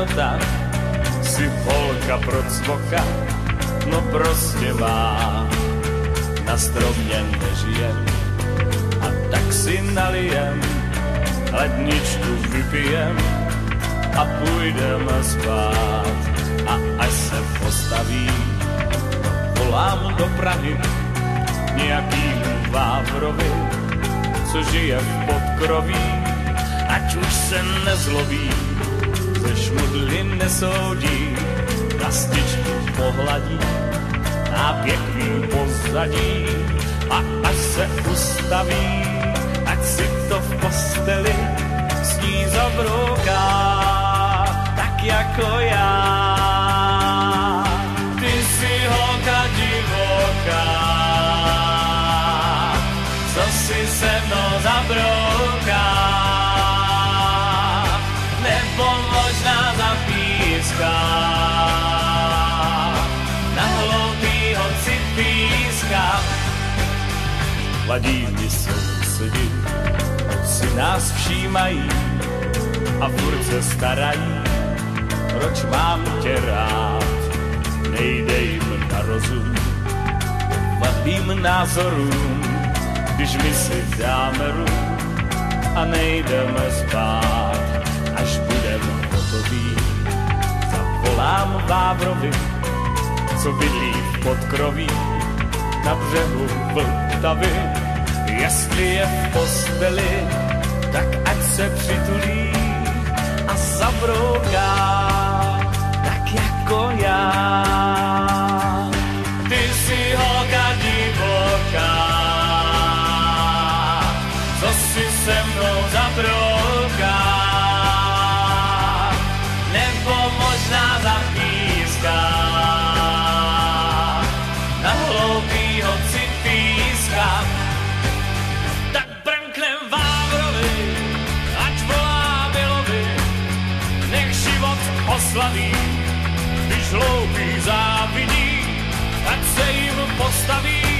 cenota, si holka pro cvoka, no prostě má. Na stromě nežijem a tak si nalijem, ledničku vypijem a půjdeme spát. A až se postaví, volám do Prahy nějakýmu Vávrovi, co žije v podkroví, ať už se nezlobí, ze šmudly nesoudí, kastičku pohladí a pěkný pozadí. A až se ustaví, ať si to v posteli sní zabrouká, tak jako já. Ty jsi holka divoká, co si se mnou zabrouká, nebo možná zapíská, na hloupýho si píská. Mladí mi sousedi si nás všímají a furt se starají, proč mám tě rád. Nejde jim na rozum vadným názorům, když my si dáme rum a nejdeme spát. Až budeme hotoví, zavolám Vávrovi, co bydlí v podkroví na břehu Vltavy. Jestli je v posteli, tak ať se přitulí a zabrouká, tak jako já. Ty jsi holka divoká, co si se mnou zabrouká, nebo možná zapíská, na hloupýho si píská. Tak brnknem Vávrovi, ať volá Milovi, nech život oslaví, když hloupý závidí, ať se jim postaví.